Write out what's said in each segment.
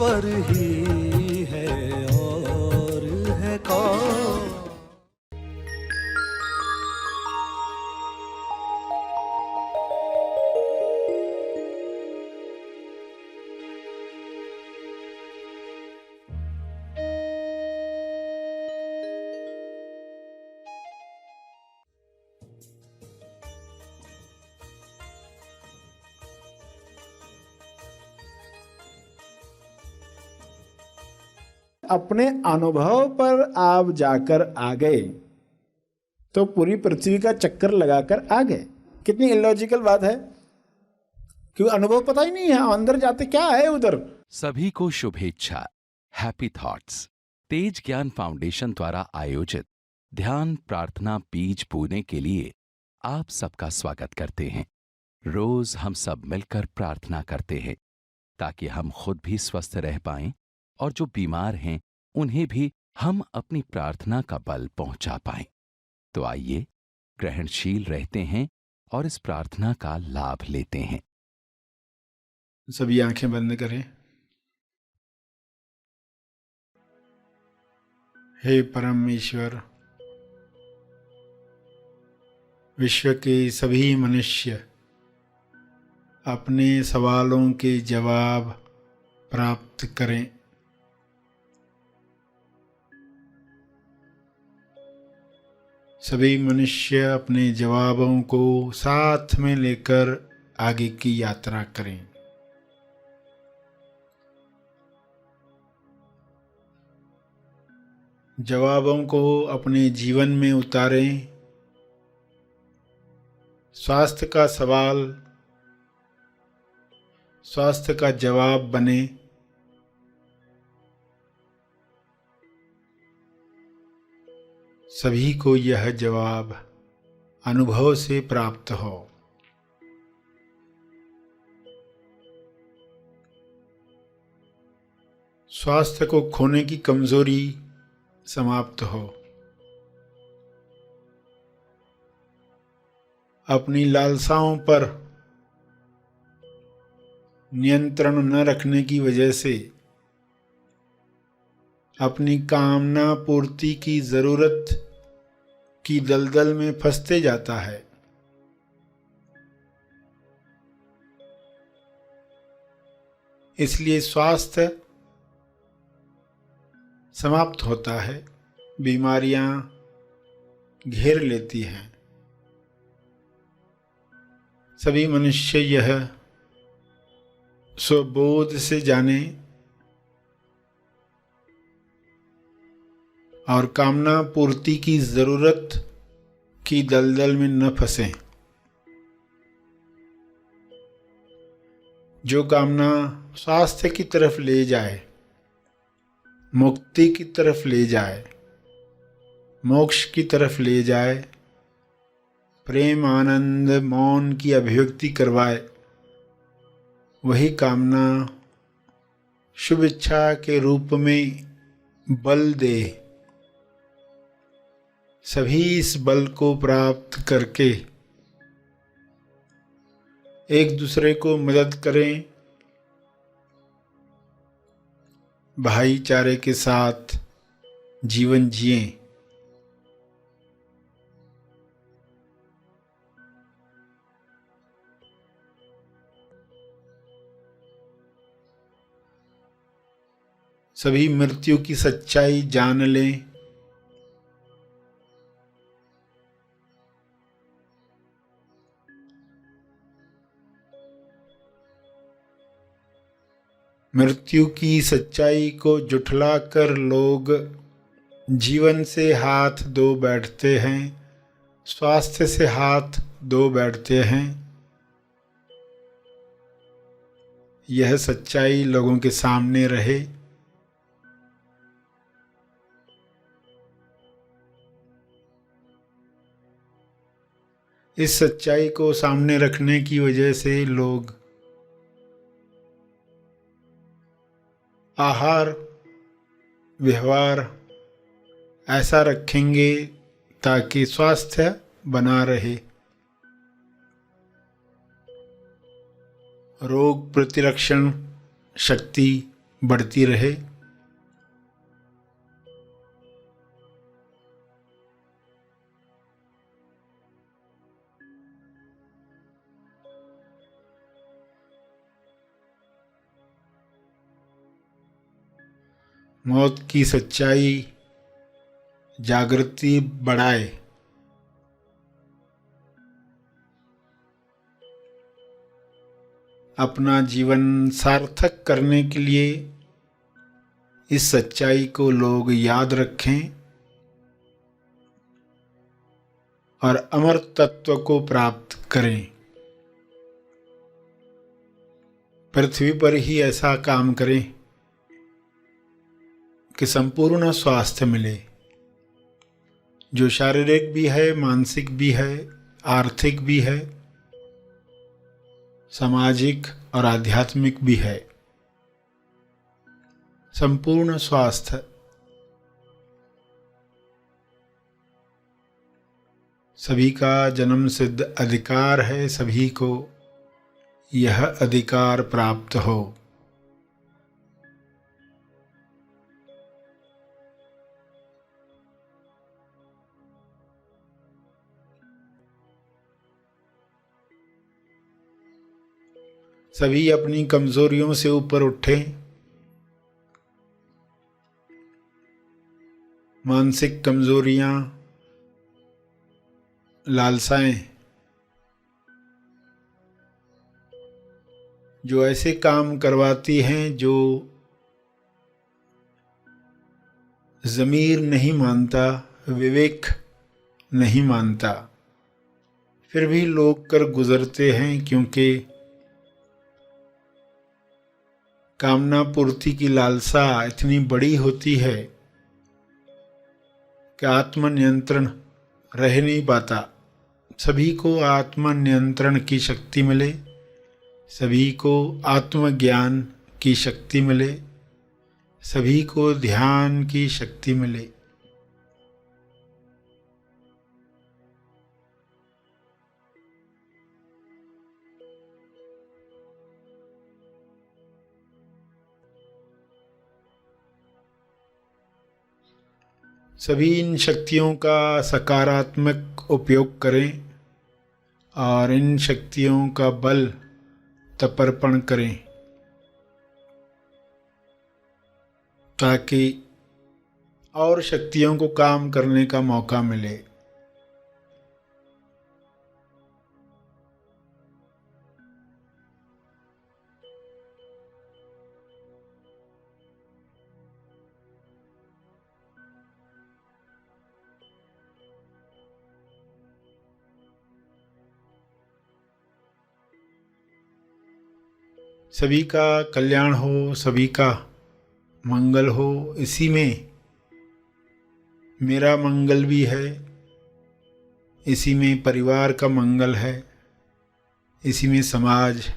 ईश्वर ही है और है कौन। अपने अनुभव पर आप जाकर आ गए तो पूरी पृथ्वी का चक्कर लगाकर आ गए। कितनी इलॉजिकल बात है, क्योंकि अनुभव पता ही नहीं है अंदर जाते क्या है उधर। सभी को शुभेच्छा। हैप्पी थॉट्स तेज ज्ञान फाउंडेशन द्वारा आयोजित ध्यान प्रार्थना बीज बोने के लिए आप सबका स्वागत करते हैं। रोज हम सब मिलकर प्रार्थना करते हैं ताकि हम खुद भी स्वस्थ रह पाएं और जो बीमार हैं उन्हें भी हम अपनी प्रार्थना का बल पहुंचा पाएं। तो आइए ग्रहणशील रहते हैं और इस प्रार्थना का लाभ लेते हैं। सभी आंखें बंद करें। हे परम ईश्वर, विश्व के सभी मनुष्य अपने सवालों के जवाब प्राप्त करें। सभी मनुष्य अपने जवाबों को साथ में लेकर आगे की यात्रा करें। जवाबों को अपने जीवन में उतारें। स्वास्थ्य का सवाल स्वास्थ्य का जवाब बने। सभी को यह जवाब अनुभव से प्राप्त हो। स्वास्थ्य को खोने की कमजोरी समाप्त हो। अपनी लालसाओं पर नियंत्रण न रखने की वजह से अपनी कामना पूर्ति की जरूरत की दलदल में फंसते जाता है। इसलिए स्वास्थ्य समाप्त होता है, बीमारियां घेर लेती हैं। सभी मनुष्य यह स्वबोध से जाने और कामना पूर्ति की जरूरत की दलदल में न फंसें। जो कामना स्वास्थ्य की तरफ ले जाए, मुक्ति की तरफ ले जाए, मोक्ष की तरफ ले जाए, प्रेम आनंद मौन की अभिव्यक्ति करवाए, वही कामना शुभ इच्छा के रूप में बल दे। सभी इस बल को प्राप्त करके एक दूसरे को मदद करें, भाईचारे के साथ जीवन जिएं। सभी मृत्यु की सच्चाई जान लें। मृत्यु की सच्चाई को जुठलाकर लोग जीवन से हाथ धो बैठते हैं, स्वास्थ्य से हाथ धो बैठते हैं। यह सच्चाई लोगों के सामने रहे। इस सच्चाई को सामने रखने की वजह से लोग आहार व्यवहार ऐसा रखेंगे ताकि स्वास्थ्य बना रहे, रोग प्रतिरक्षण शक्ति बढ़ती रहे। मौत की सच्चाई जागृति बढ़ाए। अपना जीवन सार्थक करने के लिए इस सच्चाई को लोग याद रखें और अमर तत्व को प्राप्त करें। पृथ्वी पर ही ऐसा काम करें कि संपूर्ण स्वास्थ्य मिले, जो शारीरिक भी है, मानसिक भी है, आर्थिक भी है, सामाजिक और आध्यात्मिक भी है। संपूर्ण स्वास्थ्य सभी का जन्म सिद्ध अधिकार है। सभी को यह अधिकार प्राप्त हो। सभी अपनी कमजोरियों से ऊपर उठें। मानसिक कमजोरियां, लालसाएं जो ऐसे काम करवाती हैं जो ज़मीर नहीं मानता, विवेक नहीं मानता, फिर भी लोग कर गुजरते हैं, क्योंकि कामना पूर्ति की लालसा इतनी बड़ी होती है कि आत्मनियंत्रण रह नहीं पाता। सभी को आत्मनियंत्रण की शक्ति मिले, सभी को आत्मज्ञान की शक्ति मिले, सभी को ध्यान की शक्ति मिले। सभी इन शक्तियों का सकारात्मक उपयोग करें और इन शक्तियों का बल तपर्पण करें, ताकि और शक्तियों को काम करने का मौका मिले। सभी का कल्याण हो, सभी का मंगल हो। इसी में मेरा मंगल भी है, इसी में परिवार का मंगल है, इसी में समाज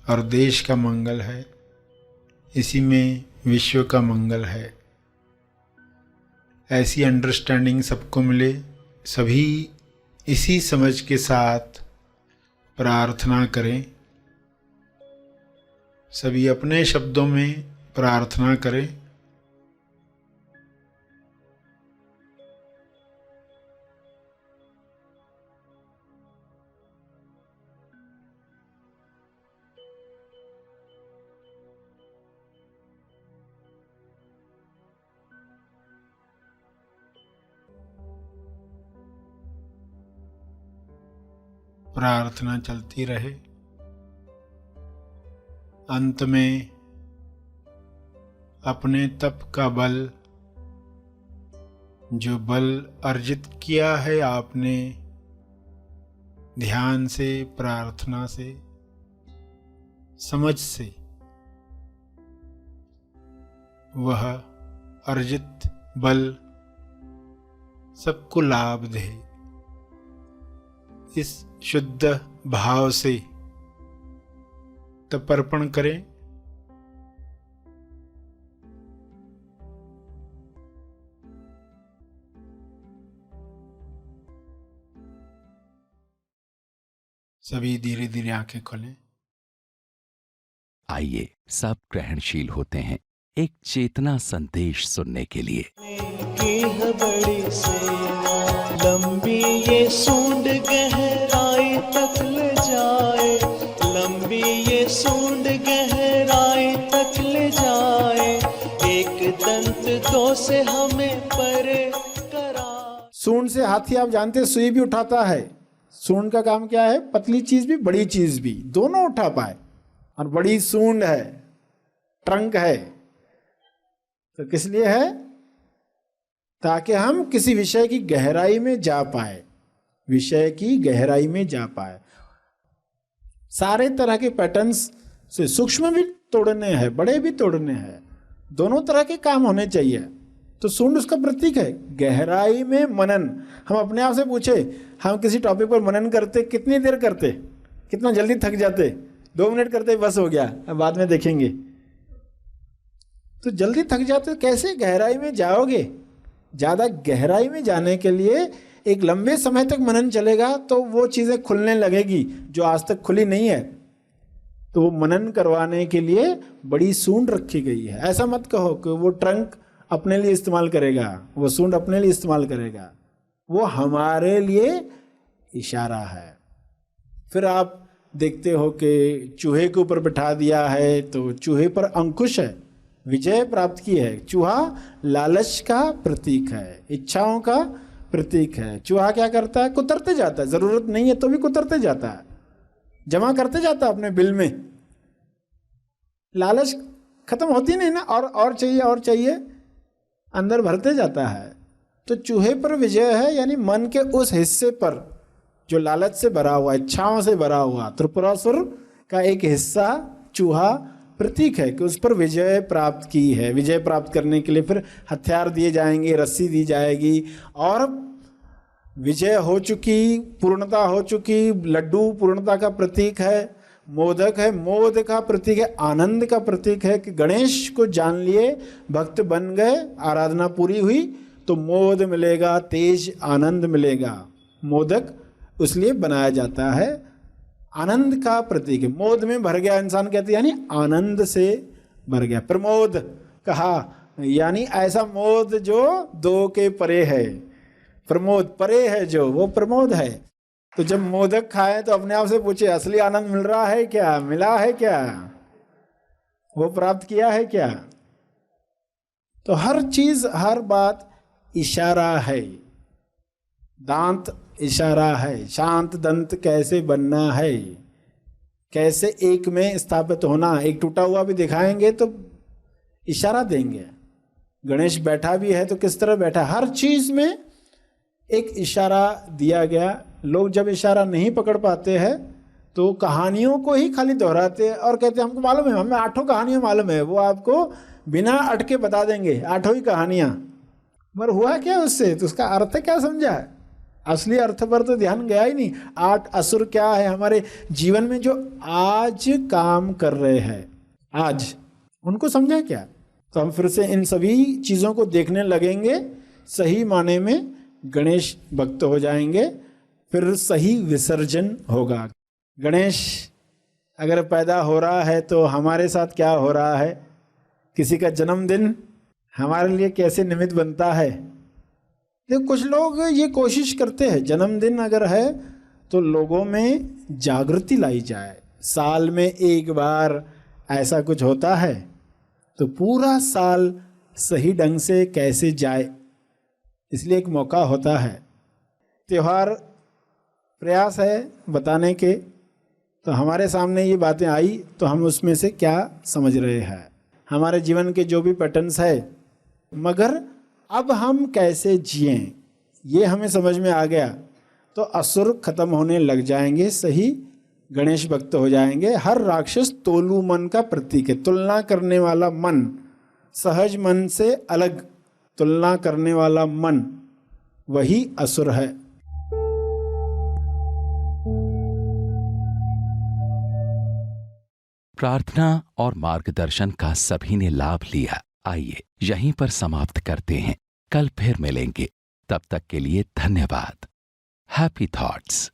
और देश का मंगल है, इसी में विश्व का मंगल है। ऐसी अंडरस्टैंडिंग सबको मिले। सभी इसी समझ के साथ प्रार्थना करें। सभी अपने शब्दों में प्रार्थना करें। प्रार्थना चलती रहे। अंत में अपने तप का बल, जो बल अर्जित किया है आपने ध्यान से, प्रार्थना से, समझ से, वह अर्जित बल सबको लाभ दे। इस शुद्ध भाव से तपर्पण करें। सभी धीरे धीरे आंखें खोलें। आइए सब ग्रहणशील होते हैं। एक चेतना संदेश सुनने के लिए। की है बड़ी सेवा, लंबी ये सूंड गहराई तक ले जाए, लंबी ये सूंड गहराई तक ले जाए, एक दंत दो से हमें परे करा। सूंड से हाथी आप जानते हैं सुई भी उठाता है। सूंड का काम क्या है? पतली चीज भी बड़ी चीज भी दोनों उठा पाए। और बड़ी सूंड है, ट्रंक है, तो किस लिए है? ताकि हम किसी विषय की गहराई में जा पाए, विषय की गहराई में जा पाए। सारे तरह के पैटर्न्स से सूक्ष्म भी तोड़ने हैं, बड़े भी तोड़ने हैं, दोनों तरह के काम होने चाहिए। तो सूंड उसका प्रतीक है। गहराई में मनन। हम अपने आप से पूछे, हम किसी टॉपिक पर मनन करते कितनी देर करते? कितना जल्दी थक जाते? 2 मिनट करते बस हो गया, अब बाद में देखेंगे। तो जल्दी थक जाते, कैसे गहराई में जाओगे? ज्यादा गहराई में जाने के लिए एक लंबे समय तक मनन चलेगा तो वो चीजें खुलने लगेगी जो आज तक खुली नहीं है। तो वो मनन करवाने के लिए बड़ी सूंड रखी गई है। ऐसा मत कहो कि वो ट्रंक अपने लिए इस्तेमाल करेगा, वो सूंड अपने लिए इस्तेमाल करेगा, वो हमारे लिए इशारा है। फिर आप देखते हो कि चूहे के ऊपर बिठा दिया है तो चूहे पर अंकुश है, विजय प्राप्त की है। चूहा लालच का प्रतीक है, इच्छाओं का प्रतीक है। चूहा क्या करता है? कुतरते जाता है, जरूरत नहीं है तो भी कुतरते जाता है, जमा करते जाता है अपने बिल में। लालच खत्म होती नहीं ना, और चाहिए और चाहिए, अंदर भरते जाता है। तो चूहे पर विजय है, यानी मन के उस हिस्से पर जो लालच से भरा हुआ, इच्छाओं से भरा हुआ। त्रिपुरासुर का एक हिस्सा चूहा प्रतीक है कि उस पर विजय प्राप्त की है। विजय प्राप्त करने के लिए फिर हथियार दिए जाएंगे, रस्सी दी जाएगी, और विजय हो चुकी, पूर्णता हो चुकी। लड्डू पूर्णता का प्रतीक है, मोदक है, मोद का प्रतीक है, आनंद का प्रतीक है कि गणेश को जान लिए, भक्त बन गए, आराधना पूरी हुई तो मोद मिलेगा, तेज आनंद मिलेगा। मोदक इसलिए बनाया जाता है, आनंद का प्रतीक है। मोद में भर गया इंसान कहते हैं, यानी आनंद से भर गया। प्रमोद कहा, यानी ऐसा मोद जो 2 के परे है। प्रमोद परे है जो, वो प्रमोद है। तो जब मोदक खाए तो अपने आप से पूछे, असली आनंद मिल रहा है क्या? मिला है क्या? वो प्राप्त किया है क्या? तो हर चीज, हर बात इशारा है। दांत इशारा है, शांत दंत कैसे बनना है, कैसे एक में स्थापित होना। एक टूटा हुआ भी दिखाएंगे तो इशारा देंगे। गणेश बैठा भी है तो किस तरह बैठा, हर चीज में एक इशारा दिया गया। लोग जब इशारा नहीं पकड़ पाते हैं तो कहानियों को ही खाली दोहराते हैं और कहते हैं हमको मालूम है, हमें 8 कहानियां मालूम है। वो आपको बिना अटके बता देंगे 8 ही कहानियां, मगर हुआ क्या उससे? तो उसका अर्थ क्या समझा? असली अर्थ पर तो ध्यान गया ही नहीं। 8 असुर क्या है हमारे जीवन में जो आज काम कर रहे हैं, आज उनको समझा क्या? तो हम फिर से इन सभी चीजों को देखने लगेंगे, सही माने में गणेश भक्त हो जाएंगे, फिर सही विसर्जन होगा। गणेश अगर पैदा हो रहा है तो हमारे साथ क्या हो रहा है? किसी का जन्मदिन हमारे लिए कैसे निमित्त बनता है? देखो, कुछ लोग ये कोशिश करते हैं जन्मदिन अगर है तो लोगों में जागृति लाई जाए। साल में एक बार ऐसा कुछ होता है तो पूरा साल सही ढंग से कैसे जाए, इसलिए एक मौका होता है। त्योहार प्रयास है बताने के, तो हमारे सामने ये बातें आई तो हम उसमें से क्या समझ रहे हैं, हमारे जीवन के जो भी पैटर्न्स है, मगर अब हम कैसे जिएं ये हमें समझ में आ गया तो असुर खत्म होने लग जाएंगे, सही गणेश भक्त हो जाएंगे। हर राक्षस तोलू मन का प्रतीक है, तुलना करने वाला मन, सहज मन से अलग तुलना करने वाला मन, वही असुर है। प्रार्थना और मार्गदर्शन का सभी ने लाभ लिया। आइए यहीं पर समाप्त करते हैं, कल फिर मिलेंगे। तब तक के लिए धन्यवाद। Happy thoughts.